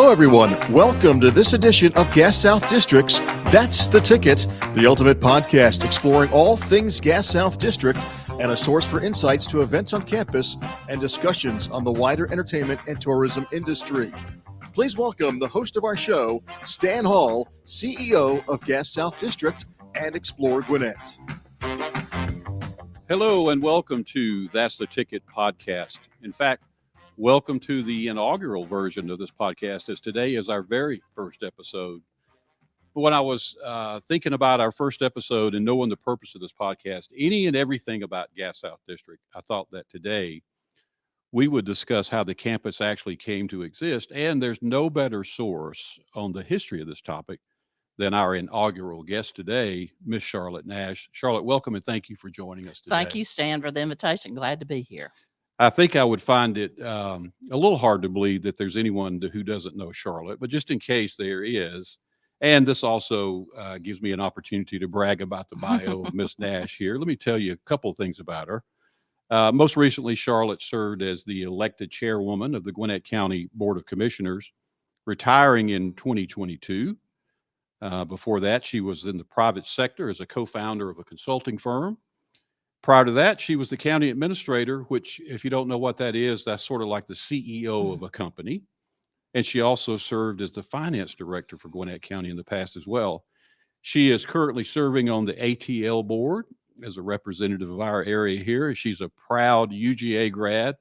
Hello, everyone. Welcome to this edition of Gas South District's That's the Ticket, the ultimate podcast exploring all things Gas South District and a source for insights to events on campus and discussions on the wider entertainment and tourism industry. Please welcome the host of our show, Stan Hall, CEO of Gas South District and Explore Gwinnett. Hello and welcome to That's the Ticket podcast. In fact, welcome to the inaugural version of this podcast, as today is our very first episode. When I was thinking about our first episode and knowing the purpose of this podcast, any and everything about Gas South District, I thought that today we would discuss how the campus actually came to exist. And there's no better source on the history of this topic than our inaugural guest today, Miss Charlotte Nash. Charlotte, welcome and thank you for joining us today. Thank you, Stan, for the invitation. Glad to be here. I think I would find it a little hard to believe that there's anyone who doesn't know Charlotte, but just in case there is, and this also gives me an opportunity to brag about the bio of Miss Nash here. Let me tell you a couple of things about her. Most recently, Charlotte served as the elected chairwoman of the Gwinnett County Board of Commissioners, retiring in 2022. Before that, she was in the private sector as a co-founder of a consulting firm. Prior to that, she was the county administrator, which, if you don't know what that is, that's sort of like the CEO of a company. And she also served as the finance director for Gwinnett County in the past as well. She is currently serving on the ATL board as a representative of our area here. She's a proud UGA grad,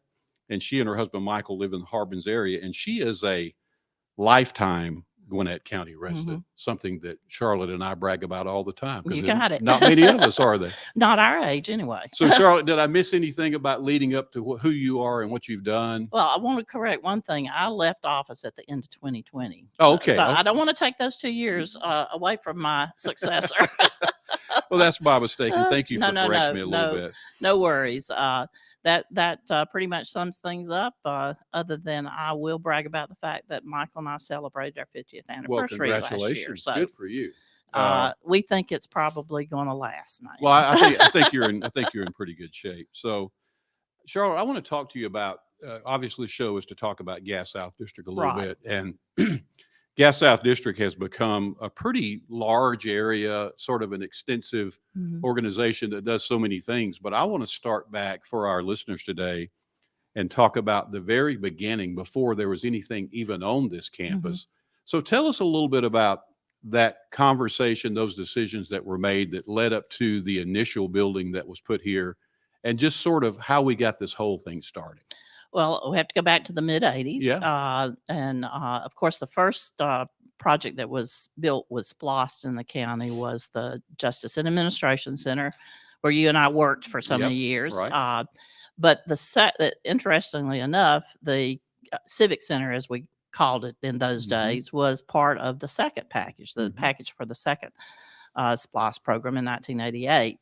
and she and her husband, Michael, live in the Harbins area. And she is a lifetime Gwinnett County resident, something that Charlotte and I brag about all the time. You got it. Not many of us are they? Not our age, anyway. So, Charlotte, did I miss anything about leading up to who you are and what you've done? Well, I want to correct one thing. I left office at the end of 2020. Oh, okay. So I don't want to take those 2 years away from my successor. Well, that's my mistake. And thank you for correcting me a little bit. No worries. That pretty much sums things up, other than I will brag about the fact that Michael and I celebrated our 50th anniversary last year. Congratulations. So, good for you. We think it's probably going to last now. Well, I think you're in pretty good shape. So, Charlotte, I want to talk to you about, obviously the show is to talk about Gas South District a little bit. And Gas South District has become a pretty large area, sort of an extensive organization that does so many things. But I want to start back for our listeners today and talk about the very beginning, before there was anything even on this campus. So tell us a little bit about that conversation, those decisions that were made that led up to the initial building that was put here, and just sort of how we got this whole thing started. Well, we have to go back to the mid-'80s. Yeah. Of course, the first project that was built with SPLOST in the county was the Justice and Administration Center, where you and I worked for so many years. Right. But interestingly enough, the Civic Center, as we called it in those days, was part of the second package, the package for the second SPLOST program in 1988.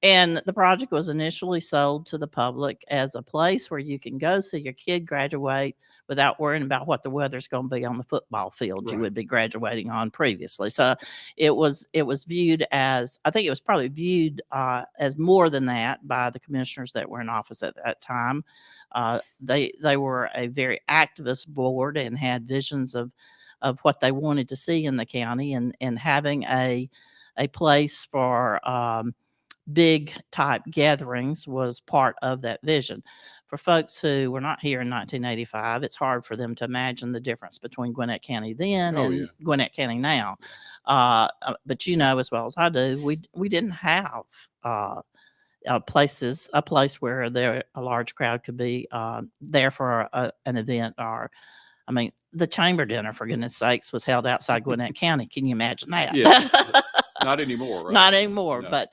And the project was initially sold to the public as a place where you can go see your kid graduate without worrying about what the weather's going to be on the football field you would be graduating on previously. So it was viewed as, I think it was probably viewed as more than that by the commissioners that were in office at that time. They were a very activist board and had visions of what they wanted to see in the county, and having a place for big type gatherings was part of that vision. For folks who were not here in 1985, it's hard for them to imagine the difference between Gwinnett County then and Gwinnett County now. But you know as well as I do, we didn't have a place where a large crowd could be there for an event. Or, I mean, the chamber dinner, for goodness sakes, was held outside Gwinnett County. Can you imagine that? Yeah. Not anymore, right? Not anymore. No. But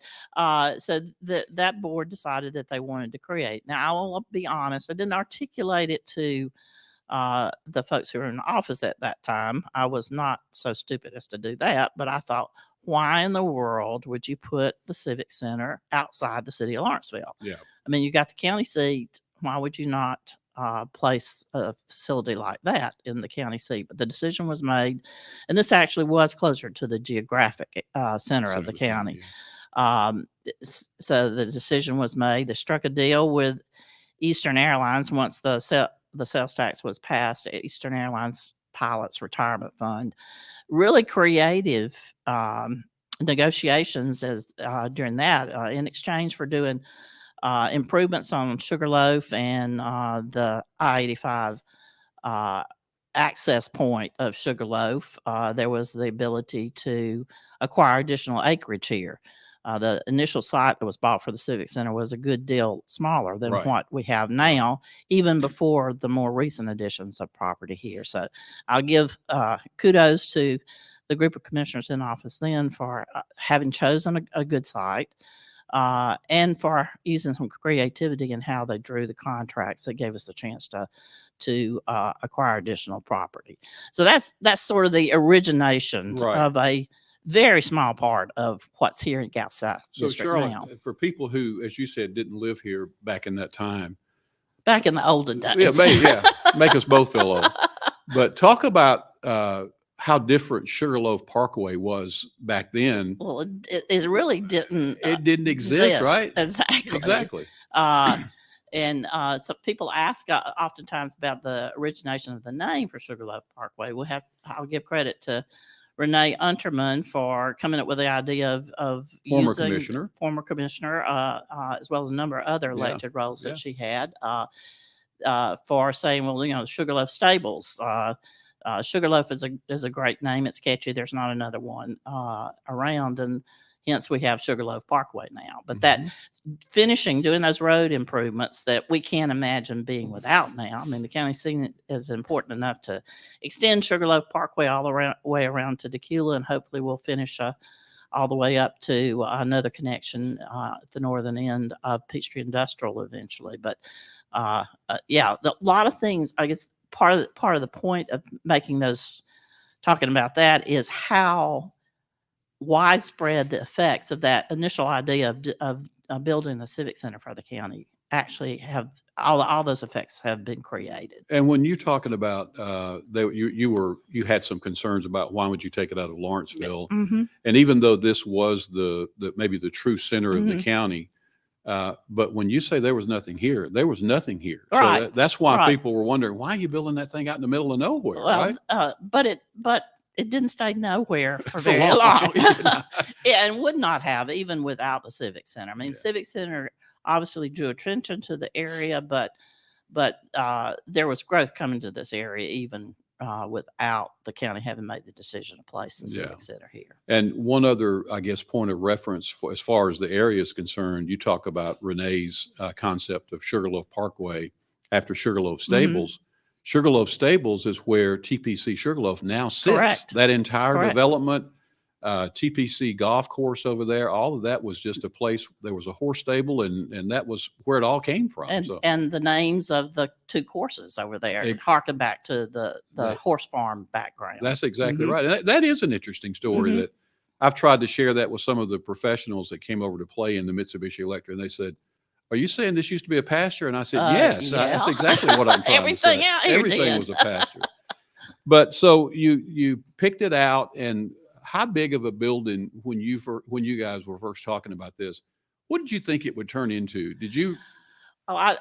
so that board decided that they wanted to create. Now, I will be honest, I didn't articulate it to the folks who were in office at that time. I was not so stupid as to do that, but I thought, why in the world would you put the Civic Center outside the city of Lawrenceville? Yeah. I mean, you got the county seat. Why would you not place a facility like that in the county seat? But the decision was made, and this actually was closer to the geographic center of the county. So the decision was made. They struck a deal with Eastern Airlines once the sales tax was passed. Eastern Airlines Pilots Retirement Fund. Really creative negotiations as during that in exchange for doing improvements on Sugarloaf and the I-85 access point of Sugarloaf. There was the ability to acquire additional acreage here. The initial site that was bought for the Civic Center was a good deal smaller than Right. what we have now, even before the more recent additions of property here. So I'll give kudos to the group of commissioners in office then for having chosen a good site. And for using some creativity in how they drew the contracts that gave us the chance to acquire additional property. So that's sort of the origination Right. of a very small part of what's here in Gulf South So District Charlotte, now. for people who, as you said, didn't live here back in that time, Back in the olden days. make us both feel old. But talk about how different Sugarloaf Parkway was back then. Well, it really didn't. It didn't exist, right? Exactly. Exactly. And so people ask oftentimes about the origination of the name for Sugarloaf Parkway. I'll give credit to Renee Unterman for coming up with the idea of Former using former commissioner, as well as a number of other elected roles that she had, for saying, well, the Sugarloaf Stables. Sugarloaf is a great name. It's catchy. There's not another one around, and hence we have Sugarloaf Parkway now. But that doing those road improvements that we can't imagine being without now. I mean, the county's seen it as important enough to extend Sugarloaf Parkway all the way around to Tequila, and hopefully we'll finish all the way up to another connection at the northern end of Peachtree Industrial eventually. But a lot of things, I guess part of the point of talking about that is how widespread the effects of that initial idea of building a civic center for the county actually have all those effects have been created. And when you're talking about you had some concerns about why would you take it out of Lawrenceville, and even though this was the maybe the true center of the county, but when you say there was nothing here, there was nothing here. Right. So that's why people were wondering, why are you building that thing out in the middle of nowhere? Well, right? But it didn't stay nowhere for very long. And would not have even without the Civic Center. I mean, Civic Center obviously drew attention to the area, but there was growth coming to this area even without the county having made the decision to place the Civic Center here. And one other, I guess, point of reference as far as the area is concerned, you talk about Renee's concept of Sugarloaf Parkway after Sugarloaf Stables. Sugarloaf Stables is where TPC Sugarloaf now sits. Correct. That entire development, TPC golf course over there, all of that was just a place. There was a horse stable, and that was where it all came from. And the names of the two courses over there harken back to the horse farm background. That's exactly right. And that is an interesting story that I've tried to share that with some of the professionals that came over to play in the Mitsubishi Electric, and they said, "Are you saying this used to be a pasture?" And I said, "Yes, that's exactly what I'm trying to say. Everything was a pasture." But so you picked it out, and how big of a building when you guys were first talking about this? What did you think it would turn into? Did you? Oh, I'll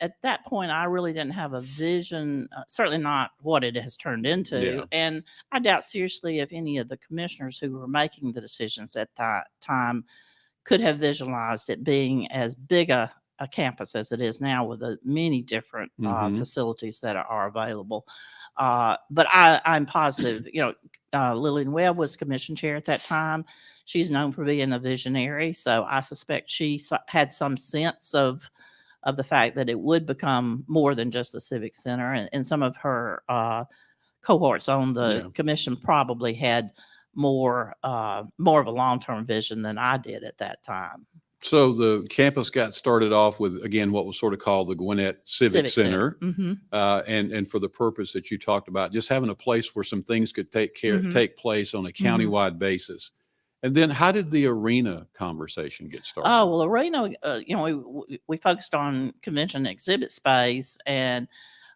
at that point, I really didn't have a vision, certainly not what it has turned into. And I doubt seriously if any of the commissioners who were making the decisions at that time could have visualized it being as big a campus as it is now with the many different facilities that are available. But I'm positive, Lillian Webb was commission chair at that time. She's known for being a visionary. So I suspect she had some sense of the fact that it would become more than just the Civic Center. And some of her cohorts on the commission probably had more of a long-term vision than I did at that time. So the campus got started off with, again, what was sort of called the Gwinnett Civic Center. And for the purpose that you talked about, just having a place where some things could take place on a countywide basis. And then how did the arena conversation get started? Oh, well, arena, we focused on convention exhibit space, and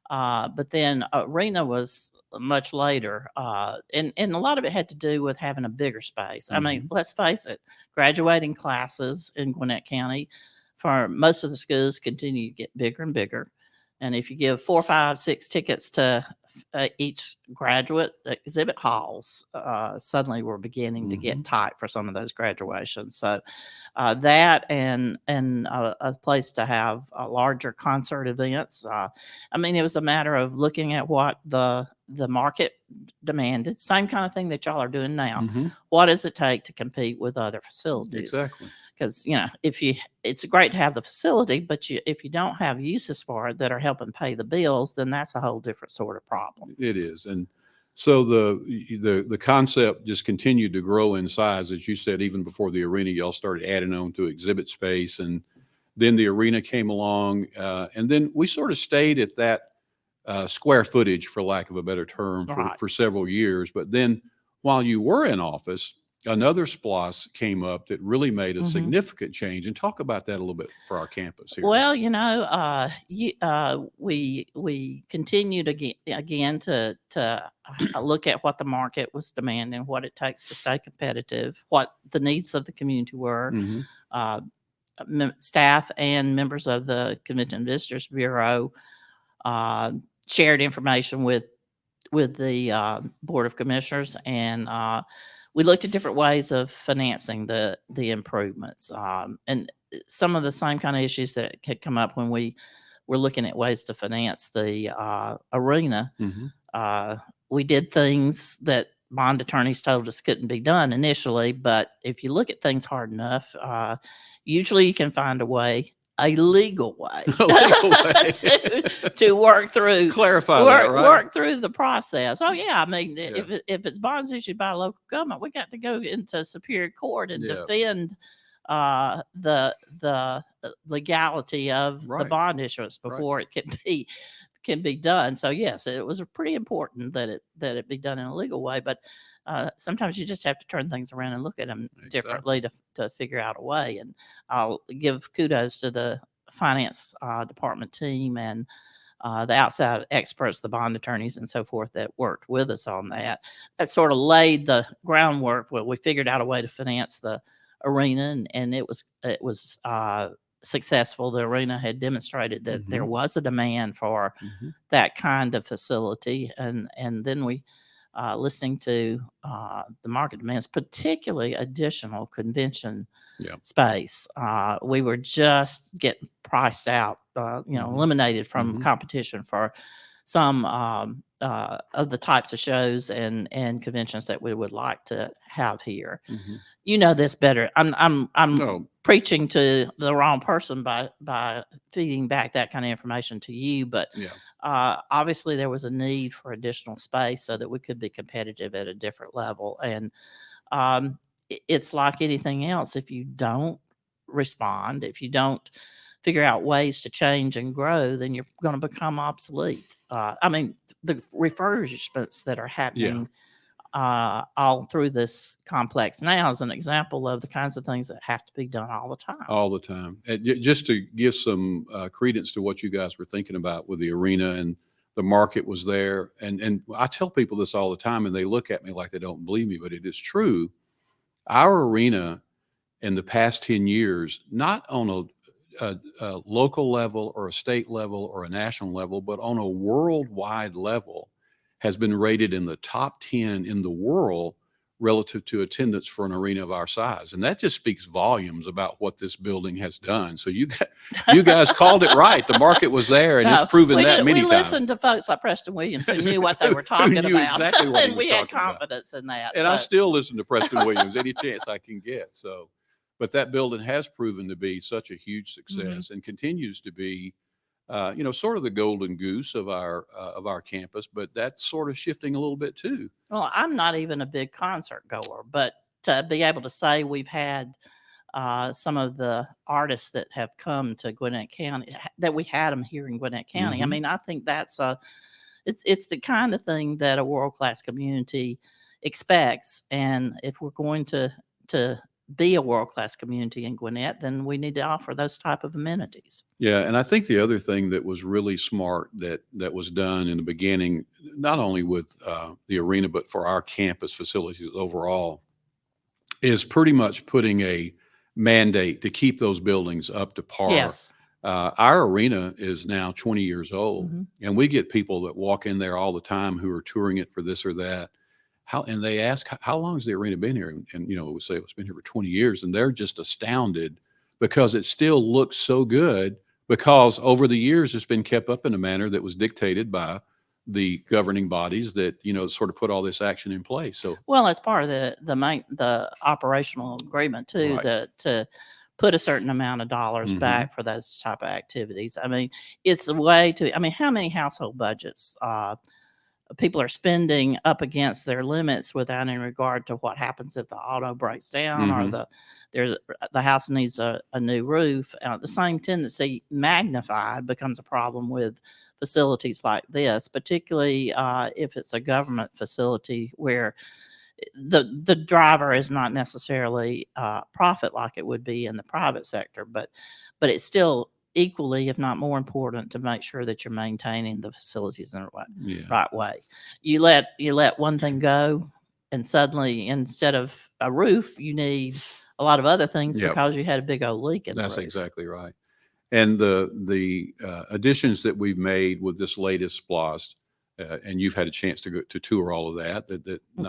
but then arena was much later. And a lot of it had to do with having a bigger space. I mean, let's face it, graduating classes in Gwinnett County for most of the schools continue to get bigger and bigger. And if you give 4, 5, 6 tickets to each graduate, exhibit halls suddenly were beginning to get tight for some of those graduations. So that and a place to have larger concert events. I mean, it was a matter of looking at what the market demanded. Same kind of thing that y'all are doing now. What does it take to compete with other facilities? Exactly. Because it's great to have the facility, but if you don't have uses for it that are helping pay the bills, then that's a whole different sort of problem. It is. And so the concept just continued to grow in size. As you said, even before the arena, y'all started adding on to exhibit space, and then the arena came along, and then we sort of stayed at that square footage, for lack of a better term, for several years. But then while you were in office, another SPLOS came up that really made a significant change. And talk about that a little bit for our campus here. Well, we continued again to look at what the market was demanding, what it takes to stay competitive, what the needs of the community were. Staff and members of the Convention and Visitors Bureau shared information with the Board of Commissioners, and we looked at different ways of financing the improvements, and some of the same kind of issues that had come up when we were looking at ways to finance the arena. We did things that bond attorneys told us couldn't be done initially, but if you look at things hard enough, usually you can find a legal way to work through, work through the process. Oh yeah, I mean, if it's bonds issued by a local government, we got to go into Superior Court and defend the legality of the bond issuance before it can be done. So yes, it was pretty important that it be done in a legal way, but sometimes you just have to turn things around and look at them differently to figure out a way. And I'll give kudos to the finance department team and the outside experts, the bond attorneys and so forth that worked with us on that. That sort of laid the groundwork where we figured out a way to finance the arena, and it was successful. The arena had demonstrated that there was a demand for that kind of facility, and then we listening to the market demands, particularly additional convention space. We were just getting priced out, eliminated from competition for some of the types of shows and conventions that we would like to have here. You know this better. I'm preaching to the wrong person by feeding back that kind of information to you, but obviously there was a need for additional space so that we could be competitive at a different level. And it's like anything else. If you don't respond, if you don't figure out ways to change and grow, then you're going to become obsolete. I mean, the refurbishments that are happening all through this complex now is an example of the kinds of things that have to be done all the time. All the time. And just to give some credence to what you guys were thinking about with the arena, and the market was there. And I tell people this all the time, and they look at me like they don't believe me, but it is true. Our arena in the past 10 years, not on a local level or a state level or a national level, but on a worldwide level, has been rated in the top 10 in the world relative to attendance for an arena of our size. And that just speaks volumes about what this building has done. So you guys called it right. The market was there, and it's proven that many times. We listened to folks like Preston Williams who knew what they were talking about. Exactly what and we had confidence in that. And I still listen to Preston Williams any chance I can get. So, but that building has proven to be such a huge success and continues to be sort of the golden goose of our campus, but that's sort of shifting a little bit too. Well, I'm not even a big concert goer, but to be able to say we've had some of the artists that have come to Gwinnett County, that we had them here in Gwinnett County. I mean, I think that's it's the kind of thing that a world-class community expects. And if we're going to be a world-class community in Gwinnett, then we need to offer those type of amenities. Yeah, and I think the other thing that was really smart that was done in the beginning, not only with the arena, but for our campus facilities overall, is pretty much putting a mandate to keep those buildings up to par Our arena is now 20 years old, Mhm. and we get people that walk in there all the time who are touring it for this or that. And they ask, how long has the arena been here? And we say it's been here for 20 years, and they're just astounded because it still looks so good because over the years it's been kept up in a manner that was dictated by the governing bodies that, sort of put all this action in place. So, Well, it's part of the operational agreement too, right. to put a certain amount of dollars Hmm. back for those type of activities. I mean, it's a way to. I mean, how many household budgets people are spending up against their limits without any regard to what happens if the auto breaks down or Hmm. the house needs a new roof. The same tendency magnified becomes a problem with facilities like this, particularly if it's a government facility where the driver is not necessarily profit like it would be in the private sector, but it's still equally, if not more important, to make sure that you're maintaining the facilities in the Yeah. right way. You let one thing go, and suddenly instead of a roof, you need a lot of other things Yep. because you had a big old leak in the That's roof. exactly right. And the additions that we've made with this latest SPLOST, and you've had a chance to tour all of that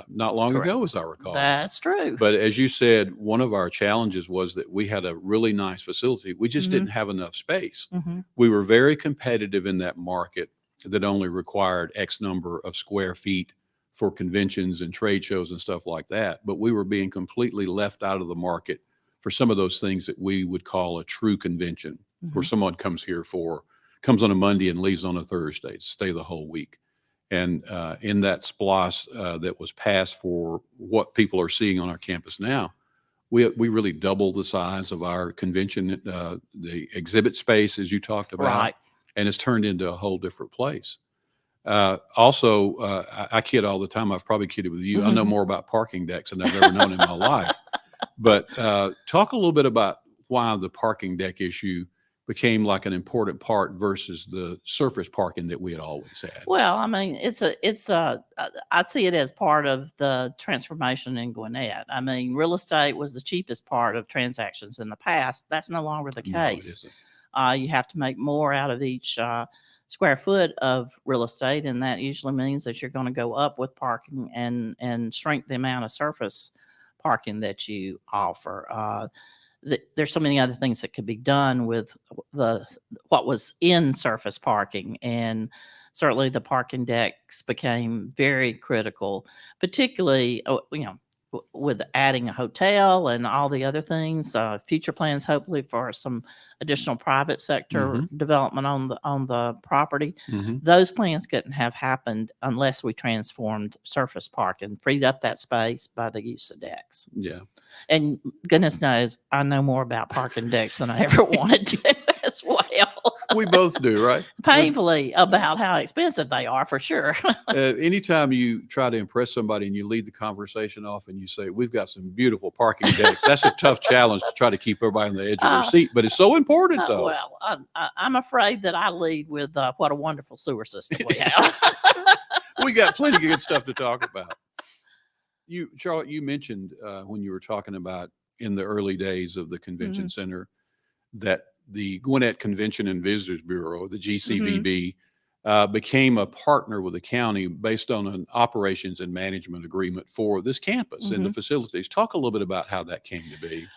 not long Correct. ago, as I recall. That's true. But as you said, one of our challenges was that we had a really nice facility. We just Mhm. didn't have enough space. Mhm. We were very competitive in that market that only required X number of square feet for conventions and trade shows and stuff like that. But we were being completely left out of the market for some of those things that we would call a true convention, where Mhm. someone comes on a Monday and leaves on a Thursday to stay the whole week. And in that SPLOS that was passed for what people are seeing on our campus now, we really doubled the size of our convention, the exhibit space, as you talked about, Right. and it's turned into a whole different place. Also, I kid all the time. I've probably kidded with you. I know more about parking decks than I've ever known in my life. But talk a little bit about why the parking deck issue became like an important part versus the surface parking that we had always had. Well, I mean, I see it as part of the transformation in Gwinnett. I mean, real estate was the cheapest part of transactions in the past. That's no longer the No, it case. isn't. You have to make more out of each square foot of real estate, and that usually means that you're going to go up with parking and shrink the amount of surface parking that you offer. There's so many other things that could be done with the what was in surface parking, and certainly the parking decks became very critical, particularly with adding a hotel and all the other things. Future plans, hopefully, for some additional private sector development on the property. Mm-hmm. Those plans couldn't have happened unless we transformed surface parking, freed up that space by the use of decks. Yeah. And goodness knows, I know more about parking decks than I ever wanted to as well. We both do, right? Painfully about how expensive they are, for sure. Anytime you try to impress somebody and you lead the conversation off and you say, we've got some beautiful parking decks, that's a tough challenge to try to keep everybody on the edge of their seat. But it's so important, though. Well, I'm afraid that I lead with what a wonderful sewer system we have. We got plenty of good stuff to talk about. Charlotte, you mentioned when you were talking about in the early days of the convention center that the Gwinnett Convention and Visitors Bureau, the GCVB, became a partner with the county based on an operations and management agreement for this campus and the facilities. Talk a little bit about how that came to be.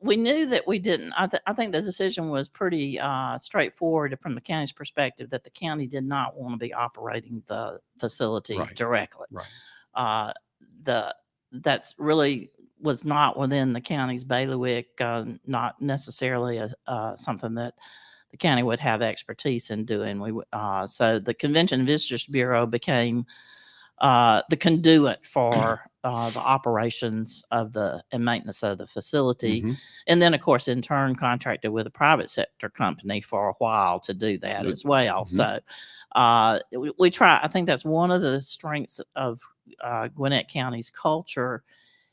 We knew that we didn't. I think the decision was pretty straightforward from the county's perspective, that the county did not want to be operating the facility directly. Right. That's really was not within the county's bailiwick, not necessarily something that the county would have expertise in doing. So the Convention and Visitors Bureau became the conduit for the operations of and maintenance of the facility. And then, of course, in turn, contracted with a private sector company for a while to do that as well. So we try. I think that's one of the strengths of Gwinnett County's culture,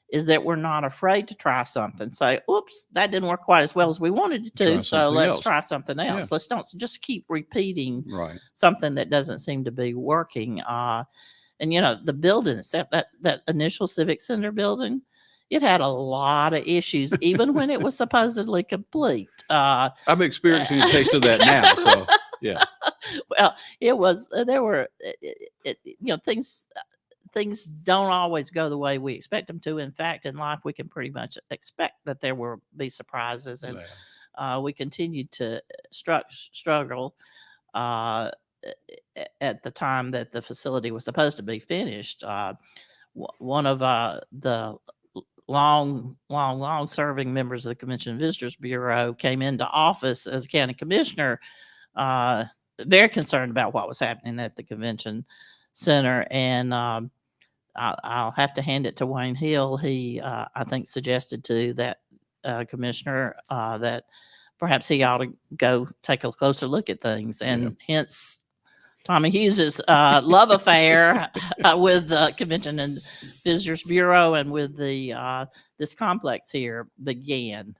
is that we're not afraid to try something. Say, oops, that didn't work quite as well as we wanted it to. So let's try something else. Yeah. Let's don't just keep repeating Right. something that doesn't seem to be working. And the building itself, that initial Civic Center building, it had a lot of issues, even when it was supposedly complete. I'm experiencing a taste of that now. So yeah, Well, it was there were things don't always go the way we expect them to. In fact, in life, we can pretty much expect that there will be surprises, and we continued to struggle at the time that the facility was supposed to be finished. One of the long serving members of the Convention and Visitors Bureau came into office as a county commissioner, very concerned about what was happening at the convention center. And I'll have to hand it to Wayne Hill. He, I think, suggested to that commissioner that perhaps he ought to go take a closer look at things, and hence Tommy Hughes's love affair with the Convention and Visitors Bureau and with the this complex here began.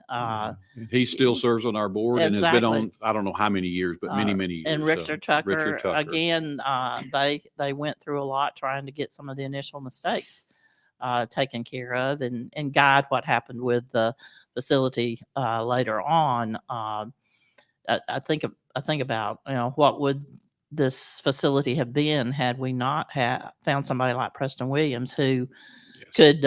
He still serves on our board and has been Exactly. on, I don't know how many years, but many years. And Richard Tucker, Tucker. again, they went through a lot trying to get some of the initial mistakes taken care of and guide what happened with the facility later on. I think about, what would this facility have been had we not found somebody like Preston Williams who could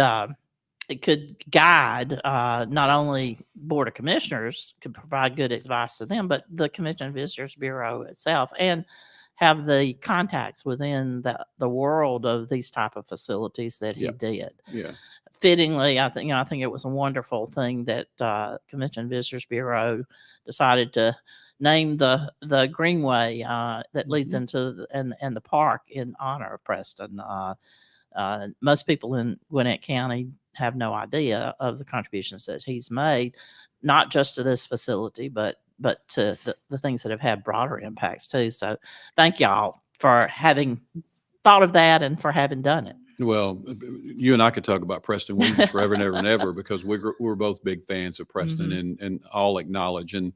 guide not only Board of Commissioners, could provide good advice to them, but the Convention and Visitors Bureau itself, and have the contacts within the world of these type of facilities that he did. Yeah. Fittingly, I think it was a wonderful thing that Convention and Visitors Bureau decided to name the greenway that leads into and the park in honor of Preston. Most people in Gwinnett County have no idea of the contributions that he's made, not just to this facility, but to the things that have had broader impacts too. So thank y'all for having thought of that and for having done it. Well, you and I could talk about Preston Williams forever and ever and ever, because we're both big fans of Preston and all acknowledge. And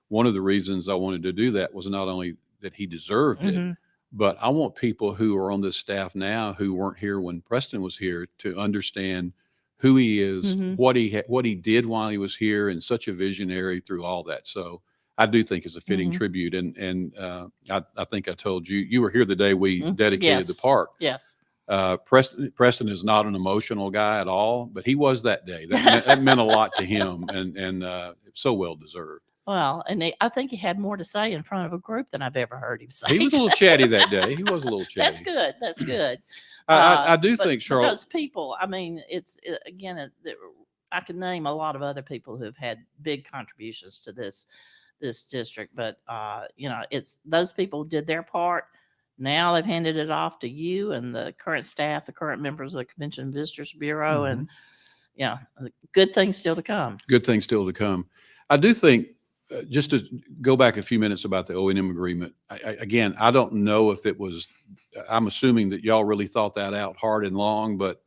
one of the reasons I wanted to do that was not only that he deserved it, but I want people who are on this staff now who weren't here when Preston was here to understand who he is, what he did while he was here, and such a visionary through all that. So I do think it's a fitting tribute. And I think I told you, you were here the day we dedicated the park. Yes. Preston is not an emotional guy at all, but he was that day. That meant a lot to him, and so well deserved. Well, and I think he had more to say in front of a group than I've ever heard him say. He was a little chatty that day. He was a little chatty. That's good. That's good. I do think, Charlotte, those people, I mean, I can name a lot of other people who have had big contributions to this district, but it's those people did their part. Now they've handed it off to you and the current staff, the current members of the Convention and Visitors Bureau, and good things still to come. Good things still to come. I do think, just to go back a few minutes about the O&M agreement, again, I don't know if it was, I'm assuming that y'all really thought that out hard and long, but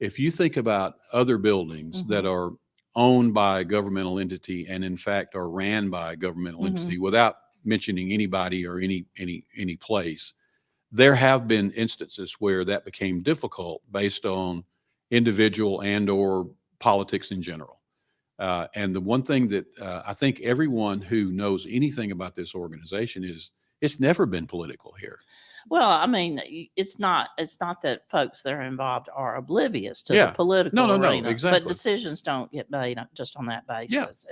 if you think about other buildings that are owned by a governmental entity and in fact are ran by a governmental entity, without mentioning anybody or any place, there have been instances where that became difficult based on individual and or politics in general. And the one thing that I think everyone who knows anything about this organization is it's never been political here. Well, I mean, it's not that folks that are involved are oblivious to the political arena, exactly. but decisions don't get made just on that basis.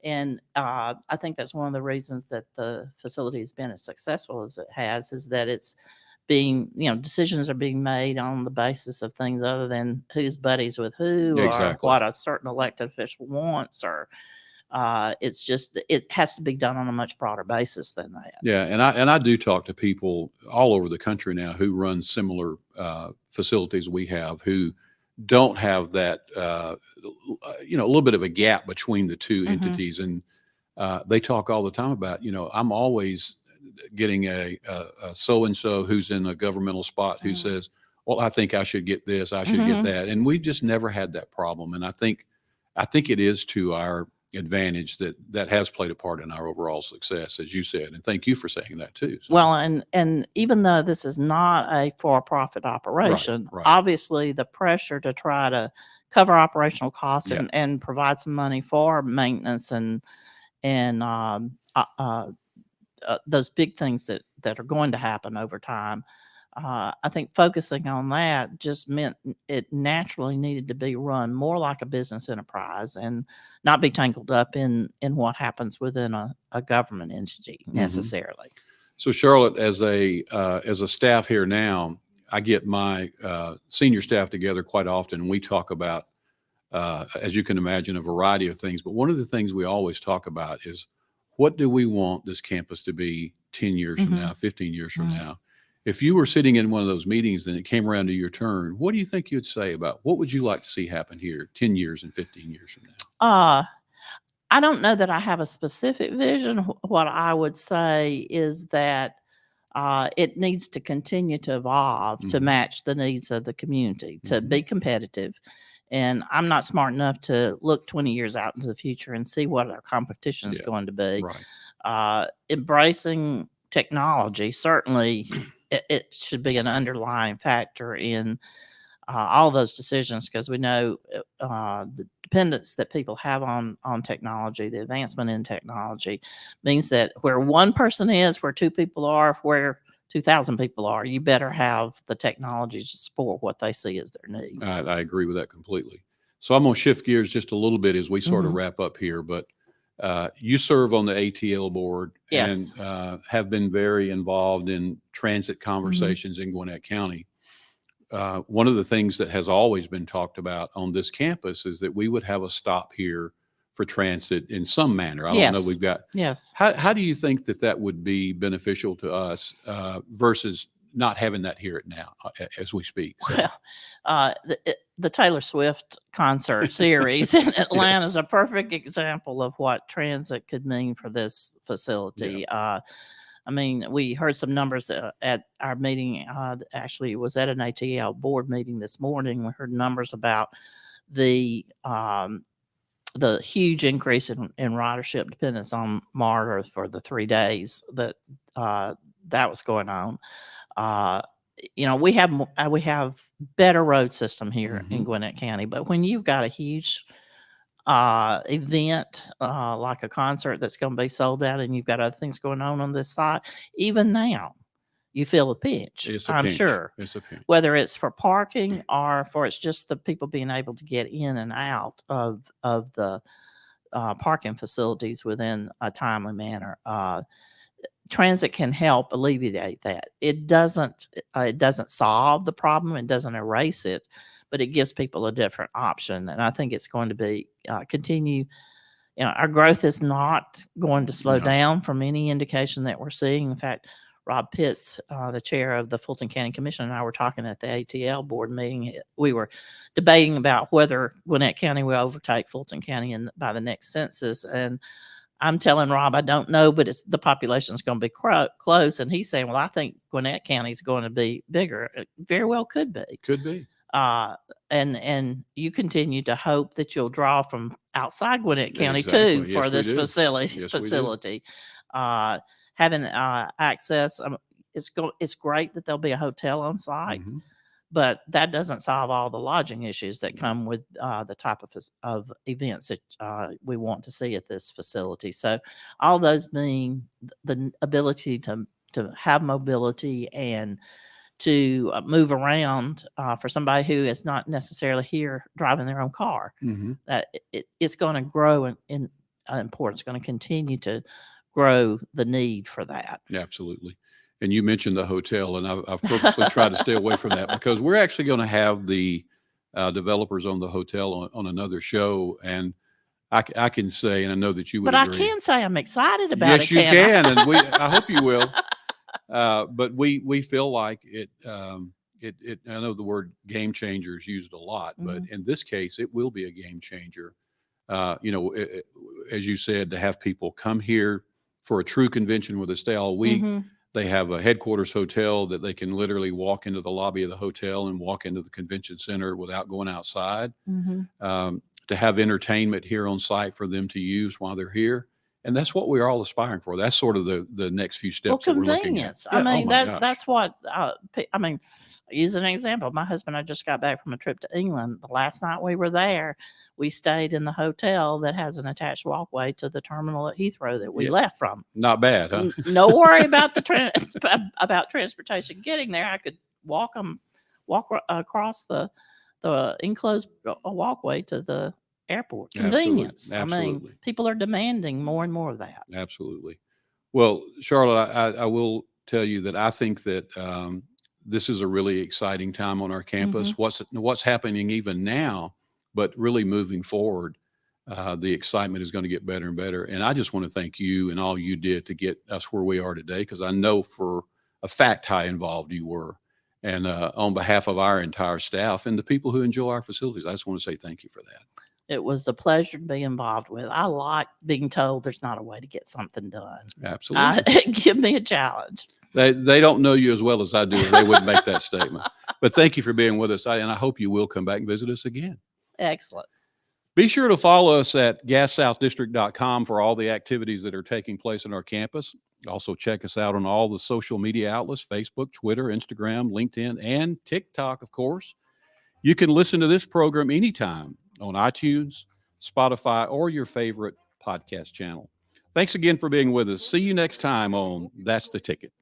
And I think that's one of the reasons that the facility has been as successful as it has, is that it's being, decisions are being made on the basis of things other than who's buddies with who or what a certain elected official wants, or it's just, it has to be done on a much broader basis than that. Yeah. And I do talk to people all over the country now who run similar facilities we have, who don't have that, a little bit of a gap between the two entities. And they talk all the time about, I'm always getting a so-and-so who's in a governmental spot who says, well, I think I should get this, I should get that. And we've just never had that problem. And I think it is to our advantage that has played a part in our overall success, as you said. And thank you for saying that too. So, Well, and even though this is not a for-profit operation, right. obviously the pressure to try to cover operational costs Yeah. and provide some money for maintenance and those big things that are going to happen over time. I think focusing on that just meant it naturally needed to be run more like a business enterprise and not be tangled up in what happens within a government entity necessarily. So Charlotte, as a staff here now, I get my senior staff together quite often, and we talk about, as you can imagine, a variety of things. But one of the things we always talk about is, what do we want this campus to be 10 years from now, 15 years from now? If you were sitting in one of those meetings and it came around to your turn, what do you think you'd say about what would you like to see happen here 10 years and 15 years from now? I don't know that I have a specific vision. What I would say is that it needs to continue to evolve to match the needs of the community, to be competitive. And I'm not smart enough to look 20 years out into the future and see what our competition is going to be. Right. Embracing technology, certainly it should be an underlying factor in all those decisions, because we know the dependence that people have on technology, the advancement in technology, means that where one person is, where two people are, where 2,000 people are, you better have the technology to support what they see as their needs. I agree with that completely. So I'm going to shift gears just a little bit as we sort of wrap up here. But you serve on the ATL board Yes. and have been very involved in transit conversations in Gwinnett County. One of the things that has always been talked about on this campus is that we would have a stop here for transit in some manner. I don't know. We've got. Yes. How do you think that would be beneficial to us versus not having that here now as we speak? So. Well, the Taylor Swift concert series in Atlanta is a perfect example of what transit could mean for this facility. Yeah. I mean, we heard some numbers at our meeting. Actually, it was at an ATL board meeting this morning. We heard numbers about the huge increase in ridership dependence on MARTA for the 3 days that was going on. We have better road system here in Gwinnett County, but when you've got a huge event like a concert that's going to be sold out, and you've got other things going on this side, even now you feel a pinch. I'm sure It's a pinch. Whether it's for parking or for it's just the people being able to get in and out of the parking facilities within a timely manner. Transit can help alleviate that. It doesn't solve the problem. It doesn't erase it, but it gives people a different option. And I think it's going to be continue. Our growth is not going to slow down from any indication that we're seeing. In fact, Rob Pitts, the chair of the Fulton County Commission, and I were talking at the ATL board meeting. We were debating about whether Gwinnett County will overtake Fulton County by the next census. And I'm telling Rob, I don't know, but the population is going to be close. And he's saying, well, I think Gwinnett County is going to be bigger. It very well could be. Could be. And you continue to hope that you'll draw from outside Gwinnett County too for this facility. Having access, it's great that there'll be a hotel on site. But that doesn't solve all the lodging issues that come with the type of events that we want to see at this facility. So all those mean the ability to have mobility and to move around for somebody who is not necessarily here driving their own car. That it's going to grow in importance. It's going to continue to grow the need for that. Absolutely. And you mentioned the hotel, and I've purposely tried to stay away from that because we're actually going to have the developers on the hotel on another show. And I can say, and I know that you would agree. I can say I'm excited about it. Yes, you can. And I hope you will. But we feel like it, I know the word game changer is used a lot, but in this case, it will be a game changer. As you said, to have people come here for a true convention where they stay all week. They have a headquarters hotel that they can literally walk into the lobby of the hotel and walk into the convention center without going outside. to have entertainment here on site for them to use while they're here. And that's what we're all aspiring for. That's sort of the next few steps that we're looking at. Convenience. Yeah, I oh mean, my gosh. that's what, I mean, use an example. My husband and I just got back from a trip to England. The last night we were there, we stayed in the hotel that has an attached walkway to the terminal at Heathrow that we Yeah. left from. Not bad, huh? No worry about about transportation getting there. I could walk across the enclosed walkway to the airport. Convenience. I mean, Absolutely. people are demanding more and more of that. Absolutely. Well, Charlotte, I will tell you that I think that this is a really exciting time on our campus. What's happening even now, but really moving forward, the excitement is going to get better and better. And I just want to thank you and all you did to get us where we are today, because I know for a fact how involved you were. And on behalf of our entire staff and the people who enjoy our facilities, I just want to say thank you for that. It was a pleasure to be involved with. I like being told there's not a way to get something done. Absolutely. Give me a challenge. They don't know you as well as I do. They wouldn't make that statement. But thank you for being with us. And I hope you will come back and visit us again. Excellent. Be sure to follow us at gassouthdistrict.com for all the activities that are taking place on our campus. Also check us out on all the social media outlets, Facebook, Twitter, Instagram, LinkedIn, and TikTok, of course. You can listen to this program anytime on iTunes, Spotify, or your favorite podcast channel. Thanks again for being with us. See you next time on That's the Ticket.